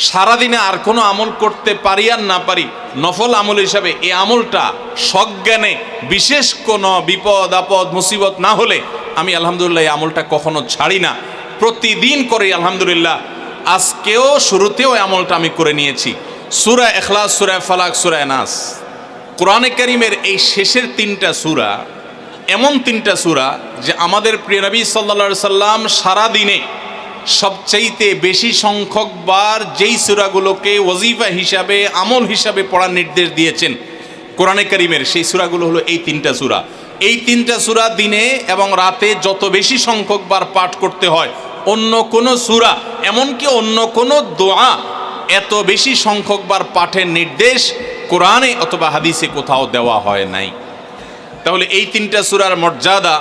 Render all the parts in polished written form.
সারাদিনে আর কোনো আমল করতে পারি আর না পারি, নফল আমল হিসাবে এই আমলটা সজ্ঞানে বিশেষ কোনো বিপদ আপদ মুসিবত না হলে আমি আলহামদুলিল্লাহ এই আমলটা কখনো ছাড়ি না, প্রতিদিন করি আলহামদুলিল্লাহ। আজকেও শুরুতেও এই আমলটা আমি করে নিয়েছি। সূরা ইখলাস, সূরা ফালাক, সূরা নাস, কোরআনে কারীমের এই শেষের তিনটা সূরা এমন তিনটা সূরা যে আমাদের প্রিয় নবী সাল্লাল্লাহু আলাইহি সাল্লাম সারাদিনে সবচাইতে বেশি সংখ্যক বার যেই সূরাগুলোকে ওয়াজিফা হিসাবে আমল হিসাবে পড়ার নির্দেশ দিয়েছেন কোরআনে কারীমের, সেই সূরাগুলো হলো এই তিনটা সূরা। এই তিনটা সূরা দিনে এবং রাতে যত বেশি সংখ্যক বার পাঠ করতে হয়, অন্য কোনো সূরা এমনকি অন্য কোনো দোয়া এত বেশি সংখ্যক বার পাঠের নির্দেশ কোরআনে অথবা হাদিসে কোথাও দেওয়া হয় নাই। তাহলে এই তিনটা সূরার মর্যাদা,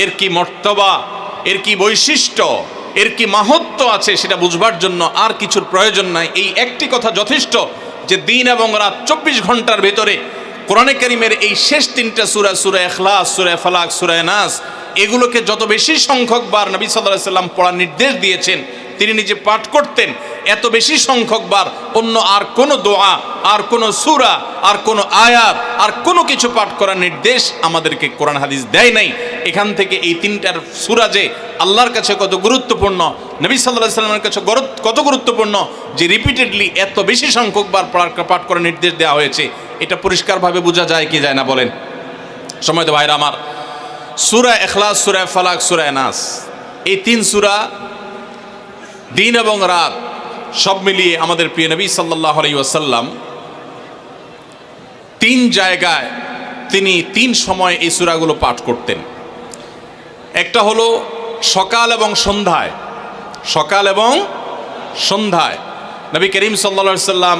এর কি মর্তবা, এর কি বৈশিষ্ট্য, এর কি মাহাত্ম্য আছে সেটা বুঝবার জন্য আর কিছুর প্রয়োজন নাই। এই একটি কথা যথেষ্ট যে দিন এবং রাত 24 ঘন্টার ভেতরে কোরআনে কারীমের এই শেষ তিনটা সূরা, সূরা ইখলাস, সূরা ফালাক, সূরা নাস, এগুলোকে যত বেশি সংখ্যক বার নবী সাল্লাল্লাহু আলাইহি সাল্লাম পড়ার নির্দেশ দিয়েছেন, তিনি নিজে পাঠ করতেন, এত বেশি সংখ্যক বার অন্য আর কোনো দোয়া, আর কোনো সূরা, আর কোনো আয়াত, আর কোনো কিছু পাঠ করার নির্দেশ আমাদেরকে কোরআন হাদিস দেয় নাই। এখান থেকে এই তিনটার সূরা যে আল্লাহর কাছে কত গুরুত্বপূর্ণ, নবী সাল্লাল্লাহু আলাইহি সাল্লামের কাছে কত গুরুত্বপূর্ণ যে রিপিটেডলি এত বেশি সংখ্যক বার পাঠ করার নির্দেশ দেওয়া হয়েছে, এটা পরিষ্কারভাবে বোঝা যায় কি যায় না বলেন? সময়ত ভাইরা আমার, সূরা ইখলাস, সূরা ফালাক, সূরা নাস, এই তিন সূরা দিন এবং রাত সব মিলিয়ে আমাদের প্রিয় নবী সাল্লাল্লাহু আলাইহি ওয়াসাল্লাম তিন জায়গায় তিনি তিন সময় এই সূরাগুলো পাঠ করতেন। একটা হলো সকাল এবং সন্ধ্যায়, সকাল এবং সন্ধ্যায় নবী করিম সাল্লাল্লাহু আলাইহি ওয়াসাল্লাম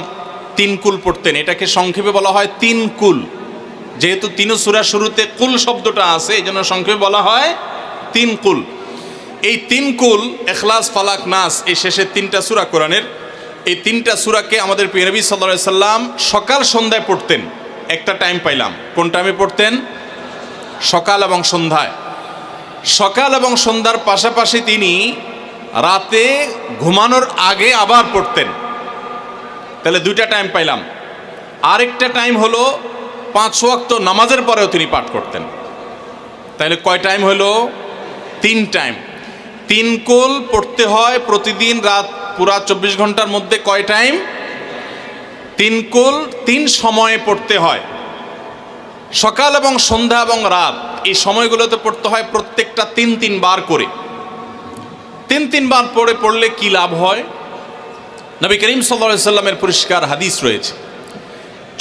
তিন কুল পড়তেন। এটাকে সংক্ষেপে বলা হয় তিন কুল, যেহেতু তিন সূরা শুরুতে কুল শব্দটা আছে এই জন্য সংক্ষেপে বলা হয় তিন কুল। এই তিন কুল ইখলাস, ফালাক, নাস, এই শেষের তিনটা সূরা কোরআনের, এই তিনটা সূরাকে আমাদের প্রিয় নবী সাল্লাল্লাহু আলাইহি সাল্লাম সকাল সন্ধ্যায় পড়তেন। একটা টাইম পাইলাম, কোন টাইমে পড়তেন? সকাল এবং সন্ধ্যায়। সকাল এবং সন্ধ্যার পাশাপাশি তিনি রাতে ঘুমানোর আগে আবার পড়তেন। তাহলে দুইটা টাইম পাইলাম। আরেকটা টাইম হলো 5 ওয়াক্ত নামাজের পরেও তিনি পাঠ করতেন। তাহলে কয় টাইম হলো? 3 টাইম। 3 কুল পড়তে হয় প্রতিদিন রাত পুরা 24 ঘন্টার মধ্যে। কয় টাইম? 3 কুল 3 সময়ে পড়তে হয়। সকাল এবং সন্ধ্যা এবং রাত এই সময়গুলোতে পড়তে হয় প্রত্যেকটা 3 বার করে। 3 বার পড়লে কি লাভ হয়? নবী করিম সাল্লাল্লাহু আলাইহি সাল্লামের পরিষ্কার হাদিস রয়েছে,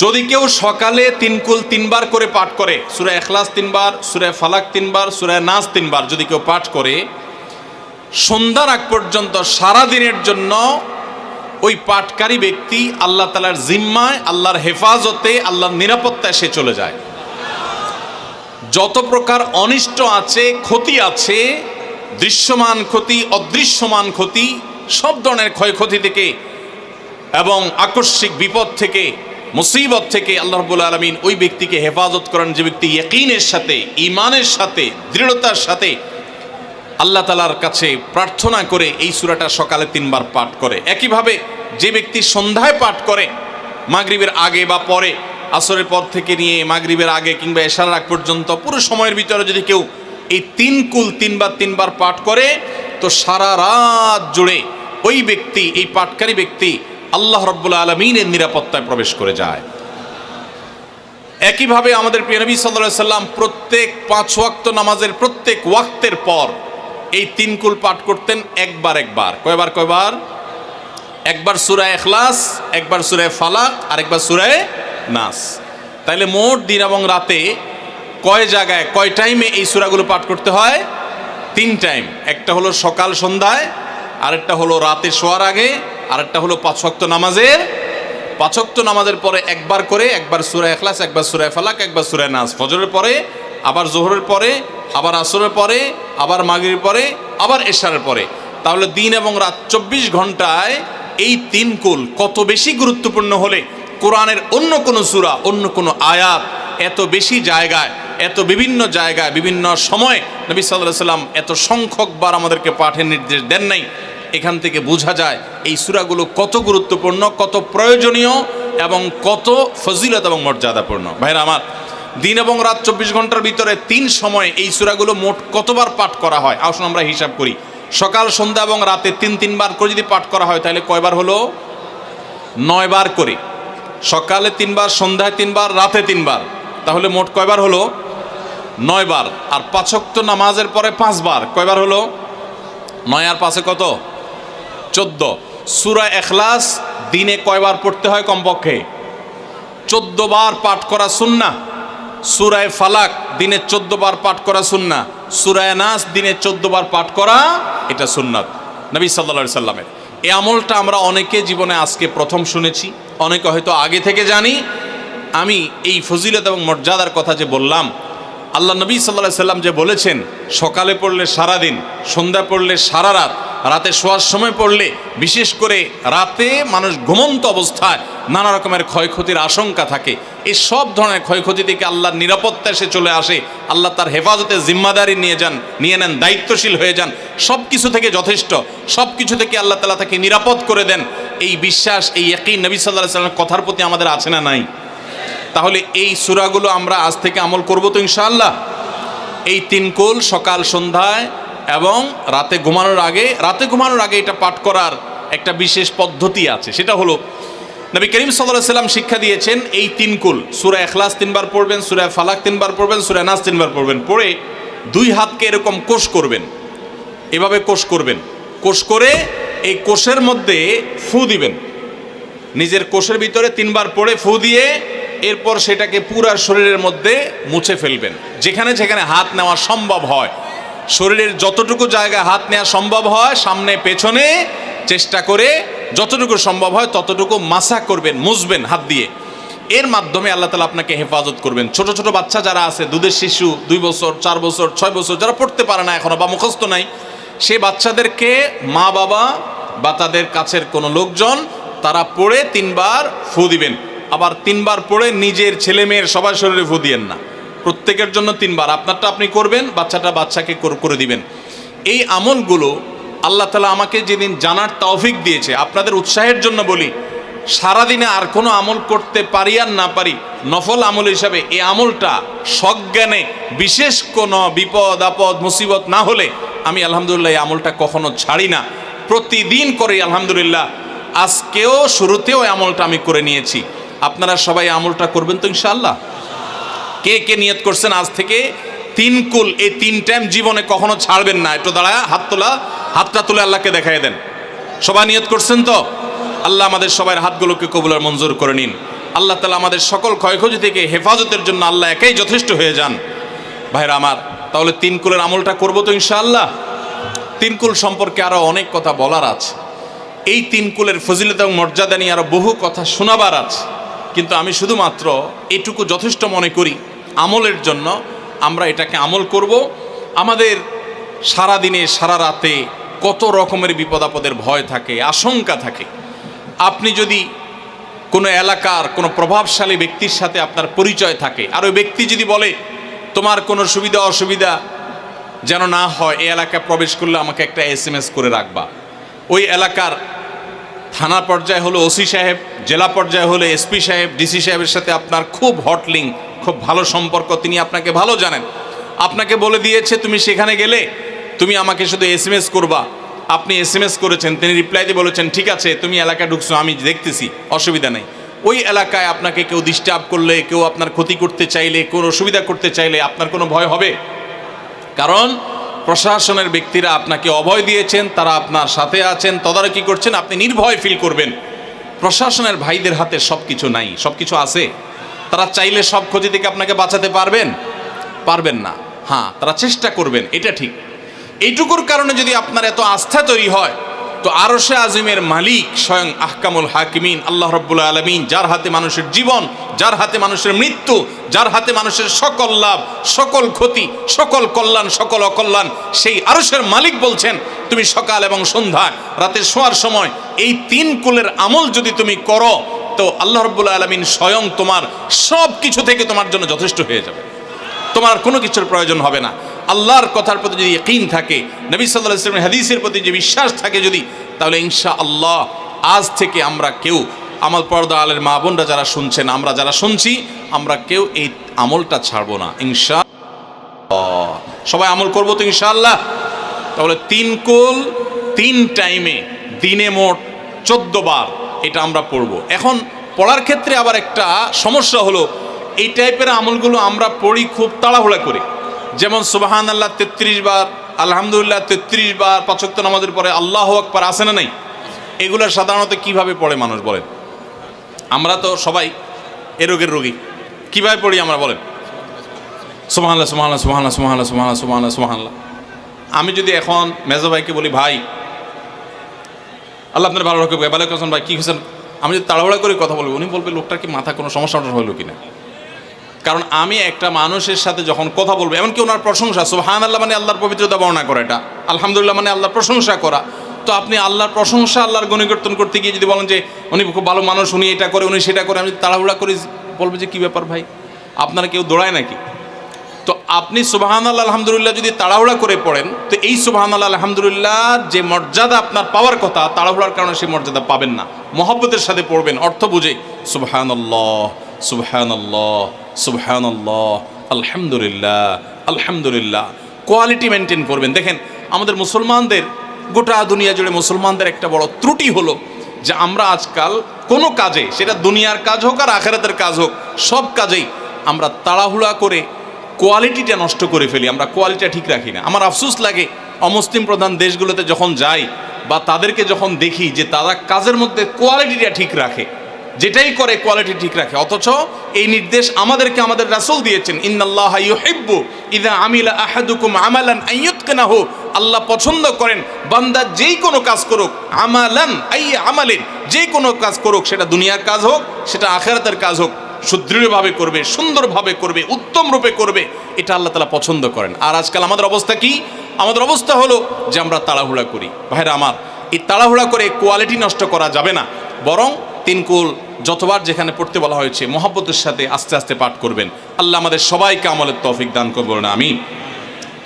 যদি কেউ সকালে 3 কুল 3 বার করে পাঠ করে, সূরা ইখলাস 3 বার, সূরা ফালাক 3 বার, সূরা নাস 3 বার যদি কেউ পাঠ করে, সন্ধ্যার আগ পর্যন্ত সারা দিনের জন্য ওই পাঠকারী ব্যক্তি আল্লাহ তাআলার জিম্মায়, আল্লাহর হেফাজতে, আল্লাহর নিরাপত্তায় সে চলে যায়। যত প্রকার অনিষ্ট আছে, ক্ষতি আছে, দৃশ্যমান ক্ষতি, অদৃশ্যমান ক্ষতি, সব ধরনের ক্ষয়ক্ষতি থেকে এবং আকস্মিক বিপদ থেকে, মুসিবত থেকে আল্লাহ রাব্বুল আলামিন ওই ব্যক্তিকে হেফাজত করেন, যে ব্যক্তি ইয়াকিনের সাথে, ঈমানের সাথে, দৃঢ়তার সাথে আল্লাহ তাআলার কাছে প্রার্থনা করে এই সূরাটা সকালে 3 বার পাঠ করে। একইভাবে যে ব্যক্তি সন্ধ্যায় পাঠ করে, মাগরিবের আগে বা পরে, আসরের পর থেকে নিয়ে মাগরিবের আগে কিংবা এশার আগ পর্যন্ত পুরো সময়ের ভিতরে যদি কেউ এই 3 কুল 3 বার পাঠ করে, তো সারা রাত জুড়ে ওই ব্যক্তি, এই পাঠকারী ব্যক্তি আল্লাহ রাব্বুল আলামিনের নিরাপত্তায় প্রবেশ করে যায়। একইভাবে আমাদের প্রিয় নবী সাল্লাল্লাহু আলাইহি সাল্লাম প্রত্যেক 5 ওয়াক্ত নামাজের প্রত্যেক ওয়াক্তের পর এই 3 কুল পাঠ করতেন একবার। কয়বার? একবার সূরা ইখলাস, একবার সূরা ফালাক, আর একবার সূরা নাস। তাইলে মোট দিন এবং রাতে কয় জায়গায়, কয় টাইমে এই সূরাগুলো পাঠ করতে হয়? 3 টাইম। একটা হলো সকাল সন্ধ্যায়, আরেকটা হলো রাতে শোয়ার আগে, আরেকটা হলো 5 ওয়াক্ত নামাজের, 5 ওয়াক্ত নামাজের পরে একবার করে, একবার সূরা ইখলাস, একবার সূরা ফালাক, একবার সূরা নাস। ফজরের পরে, আবার যোহরের পরে, আবার আসরের পরে, আবার মাগরিবের পরে, আবার এশারের পরে। তাহলে দিন এবং রাত 24 ঘন্টায় এই 3 কুল কত বেশি গুরুত্বপূর্ণ হলে কোরআনের অন্য কোনো সূরা, অন্য কোনো আয়াত এত বেশি জায়গায়, এত বিভিন্ন জায়গায়, বিভিন্ন সময় নবী সাল্লাল্লাহু আলাইহি সাল্লাম এত সংখ্যক বার আমাদেরকে পাঠের নির্দেশ দেন নাই। এখান থেকে বোঝা যায় এই সূরাগুলো কত গুরুত্বপূর্ণ, কত প্রয়োজনীয় এবং কত ফজিলত এবং মর্যাদাপূর্ণ। ভাইরা আমার, দিন এবং রাত 24 ঘন্টার ভিতরে 3 সময় এই সূরাগুলো মোট কতবার পাঠ করা হয়? আসুন আমরা হিসাব করি। সকাল, সন্ধ্যা এবং রাতে 3 বার করে যদি পাঠ করা হয় তাহলে কয়বার হলো? 9 বার করে। সকালে 3 বার, সন্ধ্যায় 3 বার, রাতে 3 বার, তাহলে মোট কয়বার হলো? 9 বার। আর 5 ওয়াক্ত নামাজের পরে 5 বার, কয়বার হলো? 9 আর 5 কত? 14। সূরা ইখলাস দিনে কয়বার পড়তে হয়? কমপক্ষে 14 বার পাঠ করা সুন্নাহ। সূরা ফালাক দিনে 14 বার পাঠ করা সুন্নাহ। সূরা নাস দিনে 14 বার পাঠ করা এটা সুন্নাত নবী সাল্লাল্লাহু আলাইহি সাল্লামের। এই আমলটা আমরা অনেকে জীবনে আজকে প্রথম শুনেছি, অনেকে হয়তো আগে থেকে জানি। আমি এই ফজিলত এবং মর্যাদার কথা যে বললাম, আল্লাহ নবী সাল্লাল্লাহু আলাইহি সাল্লাম যে বলেছেন সকালে পড়লে সারা দিন, সন্ধ্যা পড়লে সারা রাত, রাতে শোয়ার সময় পড়লে, বিশেষ করে রাতে মানুষ ঘুমন্ত অবস্থায় নানা রকমের ক্ষয়ক্ষতির আশঙ্কা থাকে। এই সব ধরনের ক্ষয়ক্ষতি থেকে আল্লাহর নিরাপত্তা এসে চলে আসে। আল্লাহ তার হেফাজতে জিম্মাদারি নিয়ে নেন, দায়িত্বশীল হয়ে যান। সব কিছু থেকে যথেষ্ট, সব কিছু থেকে আল্লাহ তাআলা তাকে নিরাপদ করে দেন। এই বিশ্বাস, এই ইয়াকিন নবী সাল্লাল্লাহু আলাইহি সাল্লামের কথার প্রতি আমাদের আছে না নাই? তাহলে এই সূরাগুলো আমরা আজ থেকে আমল করব তো ইনশাআল্লাহ। এই 3 কুল সকাল সন্ধ্যায় এবং রাতে ঘুমানোর আগে এটা পাঠ করার একটা বিশেষ পদ্ধতি আছে। সেটা হলো নবী করিম সাল্লাল্লাহু আলাইহি সাল্লাম শিক্ষা দিয়েছেন এই 3 কুল। সূরা ইখলাস 3 বার পড়বেন, সূরা ফালাক 3 বার পড়বেন, সূরা নাস 3 বার পড়বেন। পড়ে 2 হাতকে এরকম কোষ করবেন, এভাবে কোষ করবেন। কোষ করে এই কোষের মধ্যে ফু দিবেন। নিজের কোষের ভিতরে 3 বার পড়ে ফু দিয়ে এরপর সেটাকে পুরো শরীরের মধ্যে মুছে ফেলবেন। যেখানে যেখানে হাত নেওয়া সম্ভব হয়, শরীরের যতটুকু জায়গায় হাত নেওয়া সম্ভব হয়, সামনে পেছনে চেষ্টা করে যতটুকু সম্ভব হয় ততটুকু মাসা করবেন, মুছবেন হাত দিয়ে। এর মাধ্যমে আল্লাহ তাআলা আপনাকে হেফাজত করবেন। ছোট ছোট বাচ্চা যারা আছে, দুধের শিশু, 2 বছর, 4 বছর, 6 বছর, যারা পড়তে পারে না এখনো বা মুখস্থ নাই, সে বাচ্চাদেরকে মা বাবা বা তাদের কাছের কোনো লোকজন তারা পড়ে 3 বার ফু দিবেন। আবার 3 বার পড়ে নিজের ছেলে মেয়ের সবার শরীরে ফু দিয়েন না, প্রত্যেকের জন্য 3 বার। আপনারটা আপনি করবেন, বাচ্চাকে করে দিবেন। এই আমলগুলো আল্লাহ তাআলা আমাকে যেদিন জানার তৌফিক দিয়েছে, আপনাদের উৎসাহের জন্য বলি, সারাদিনে আর কোনো আমল করতে পারি আর না পারি, নফল আমল হিসাবে এই আমলটা সজ্ঞানে, বিশেষ কোনো বিপদ আপদ মুসিবত না হলে আমি আলহামদুলিল্লাহ এই আমলটা কখনো ছাড়ি না, প্রতিদিন করি আলহামদুলিল্লাহ। আজকেও শুরুতেও এই আমলটা আমি করে নিয়েছি। আপনারা সবাই আমলটা করবেন তো ইনশাআল্লাহ? কে কে নিয়ত করছেন আজ থেকে 3 কুল এই 3 টাইম জীবনে কখনো ছাড়বেন না? একটু দাঁড়ায় হাতটা তুলে আল্লাহকে দেখাই দেন। সবাই নিয়ত করছেন তো? আল্লাহ আমাদের সবার হাতগুলোকে কবুল আর মঞ্জুর করে নিন। আল্লাহ তাআলা আমাদের সকল ক্ষয়ক্ষতি থেকে হেফাজতের জন্য আল্লাহ একাই যথেষ্ট হয়ে যান। ভাইরা আমার, তাহলে 3 কুলের আমলটা করবো তো ইনশাআল্লাহ? 3 কুল সম্পর্কে আরো অনেক কথা বলার আছে। এই 3 কুলের ফজিলত এবং মর্যাদা নিয়ে আরো বহু কথা শোনাবার আছে, কিন্তু আমি শুধুমাত্র এটুকু যথেষ্ট মনে করি আমলের জন্য। আমরা এটাকে আমল করব। আমাদের সারা দিনে সারা রাতে কত রকমের বিপদ আপদের ভয় থাকে, আশঙ্কা থাকে। আপনি যদি কোনো এলাকার কোনো প্রভাবশালী ব্যক্তির সাথে আপনার পরিচয় থাকে, আর ওই ব্যক্তি যদি বলে তোমার কোনো সুবিধা অসুবিধা যেন না হয়, এই এলাকায় প্রবেশ করলে আমাকে একটা SMS করে রাখবা। ওই এলাকার থানা পর্যায়ে হলো ওসি সাহেব, জেলা পর্যায়ে হলে SP সাহেব, DC সাহেবের সাথে আপনার খুব হট লিঙ্ক, খুব ভালো সম্পর্ক, তিনি আপনাকে ভালো জানেন। আপনাকে বলে দিয়েছে তুমি সেখানে গেলে তুমি আমাকে শুধু SMS করবা। আপনি SMS করেছেন, তিনি রিপ্লাই দিয়ে বলেছেন ঠিক আছে তুমি এলাকায় ঢুকছো, আমি দেখতেছি, অসুবিধা নেই। ওই এলাকায় আপনাকে কেউ ডিস্টার্ব করলে, কেউ আপনার ক্ষতি করতে চাইলে, কোনো অসুবিধা করতে চাইলে আপনার কোনো ভয় হবে? কারণ প্রশাসনের ব্যক্তিরা আপনাকে অভয় দিয়েছেন, তারা আপনার সাথে আছেন, তদারকি করছেন, আপনি নির্ভয় ফিল করবেন। প্রশাসনের ভাইদের হাতে সব কিছু নাই, সব কিছু আছে। তারা চাইলে সব ক্ষতি থেকে আপনাকে বাঁচাতে পারবেন না। হ্যাঁ, তারা চেষ্টা করবেন, এটা ঠিক। এইটুকুর কারণে যদি আপনার এত আস্থা তৈরি হয়, তো আরশে আজিমের মালিক স্বয়ং আহকামুল হাকিমিন আল্লাহ রাব্বুল আলামিন, যার হাতে মানুষের জীবন, যার হাতে মানুষের মৃত্যু, যার হাতে মানুষের সকল লাভ, সকল ক্ষতি, সকল কল্যাণ, সকল অকল্যাণ, সেই আরশের মালিক বলছেন তুমি সকাল এবং সন্ধ্যায়, রাতে শোয়ার সময় এই 3 কুলের আমল যদি তুমি করো, তো আল্লাহ রাব্বুল আলামিন স্বয়ং তোমার সব কিছু থেকে তোমার জন্য যথেষ্ট হয়ে যাবে। তোমার কোনো কিছুর প্রয়োজন হবে না। আল্লাহর কথার প্রতি যদি ইয়াকিন থাকে, নবী সাল্লাল্লাহু আলাইহি ওয়াসাল্লামের হাদিসের প্রতি যে বিশ্বাস থাকে, যদি তাহলে ইনশাআল্লাহ আজ থেকে আমরা কেউ আমার পর্দা আলের মা বোনরা যারা শুনছেন, আমরা যারা শুনছি, আমরা কেউ এই আমলটা ছাড়বো না ইনশাআল্লাহ। সবাই আমল করবো তো ইনশাআল্লাহ। তাহলে 3 কুল 3 টাইমে দিনে মোট 14 বার এটা আমরা পড়বো। এখন পড়ার ক্ষেত্রে আবার একটা সমস্যা হলো, এই টাইপের আমলগুলো আমরা পড়ি খুব তাড়াহুড়া করে। যেমন সুবহানাল্লাহ 33 বার, আলহামদুলিল্লাহ 33 বার, 5 ওয়াক্ত নামাজের পরে আল্লাহু আকবার আছে না নাই? এগুলো সাধারণত কিভাবে পড়ে মানুষ বলেন? আমরা তো সবাই এ রোগের রোগী। কিভাবে পড়ি আমরা বলেন? সুবহানাল্লাহ সুবহানাল্লাহ সুবহানাল্লাহ সুবহানাল্লাহ সুবহানাল্লাহ সুবহানাল্লাহ সুবহানাল্লাহ। আমি যদি এখন মেজো ভাইকে বলি, ভাই আল্লাহ আপনার ভালো রাখবে, ভালো আছেন ভাই, কি হয়েছেন? আমি যদি তাড়াহুড়া করে কথা বলবো, উনি বলবে লোকটার কি মাথা কোনো সমস্যা হলো কিনা। কারণ আমি একটা মানুষের সাথে যখন কথা বলবো, এমনকি ওনার প্রশংসা, সুবহানাল্লাহ মানে আল্লাহর পবিত্রতা বর্ণনা করা, এটা আলহামদুলিল্লাহ মানে আল্লাহর প্রশংসা করা। তো আপনি আল্লাহর প্রশংসা, আল্লাহর গুণকীর্তন করতে গিয়ে যদি বলেন যে উনি খুব ভালো মানুষ, উনি এটা করে, উনি সেটা করে, আমি তাড়াহুড়া করে বলবো যে কী ব্যাপার ভাই, আপনারা কেউ দৌড়ায় নাকি? তো আপনি সুবহানাল্লাহ আলহামদুলিল্লাহ যদি তাড়াহুড়া করে পড়েন, তো এই সুবহানাল্লাহ আলহামদুলিল্লাহ যে মর্যাদা আপনার পাওয়ার কথা, তাড়াহুড়ার কারণে সেই মর্যাদা পাবেন না। মহব্বতের সাথে পড়বেন, অর্থ বুঝে, সুবহানাল্লাহ সুবহানাল্লাহ সুবহানাল্লাহ আলহামদুলিল্লাহ আলহামদুলিল্লাহ। কোয়ালিটি মেনটেন করবেন। দেখেন আমাদের মুসলমানদের, গোটা দুনিয়া জুড়ে মুসলমানদের একটা বড় ত্রুটি হলো যে আমরা আজকাল কোনো কাজে, সেটা দুনিয়ার কাজ হোক আর আখিরাতের কাজ হোক, সব কাজেই আমরা তাড়াহুড়া করে কোয়ালিটিটা নষ্ট করে ফেলি, আমরা কোয়ালিটিটা ঠিক রাখি না। আমার আফসোস লাগে অমুসলিম প্রধান দেশগুলোতে যখন যাই বা তাদেরকে যখন দেখি যে তারা কাজের মধ্যে কোয়ালিটিটা ঠিক রাখে, যেটাই করে কোয়ালিটি ঠিক রাখে। অথচ এই নির্দেশ আমাদেরকে আমাদের রাসূল দিয়েছেন, ইন্নাল্লাহা ইউহিব্বু ইযা আমিলা আহাদুকুম আমালান আন ইউতকিনাহু। আল্লাহ পছন্দ করেন বান্দা যেই কোনো কাজ করুক, আমালান আই আমালিন, যেই কোনো কাজ করুক, সেটা দুনিয়ার কাজ হোক, সেটা আখিরাতের কাজ হোক, সুদৃঢ়ভাবে করবে, সুন্দরভাবে করবে, উত্তম রূপে করবে, এটা আল্লাহ তাআলা পছন্দ করেন। আর আজকাল আমাদের অবস্থা কি? আমাদের অবস্থা হলো যে আমরা তাড়াহুড়া করি। ভাইরা আমার, এই তাড়াহুড়া করে কোয়ালিটি নষ্ট করা যাবে না, বরং 3 কুল যতবার যেখানে পড়তে বলা হয়েছে মহব্বতের সাথে আস্তে আস্তে পাঠ করবেন। আল্লাহ আমাদের সবাইকে আমলের তৌফিক দান করবেন, আমিন।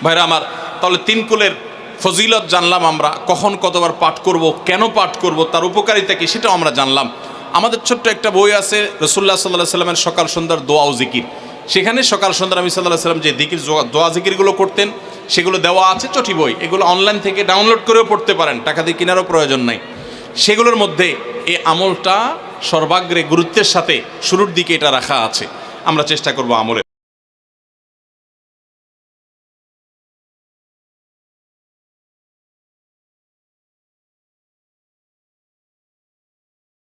ভাইরা আমার, তাহলে 3 কুলের ফজিলত জানলাম আমরা, কখন কতবার পাঠ করব, কেন পাঠ করব, তার উপকারিতা কি, সেটাও আমরা জানলাম। আমাদের ছোট্ট একটা বই আছে রাসূলুল্লাহ সাল্লাল্লাহু আলাইহি সাল্লামের সকাল সন্ধ্যার দোয়া ও জিকির। সেখানে সকাল সন্ধ্যা নবী সাল্লাল্লাহু আলাইহি সাল্লাম যে জিকির, দোয়া জিকিরগুলো করতেন সেগুলো দেওয়া আছে, চটি বই। এগুলো অনলাইন থেকে ডাউনলোড করেও পড়তে পারেন, টাকা দিয়ে কেনারও প্রয়োজন নাই। সেগুলোর মধ্যে এই আমলটা সর্বাগ্রে গুরুত্বের সাথে শুরুর দিকে এটা রাখা আছে। আমরা চেষ্টা করব আমলে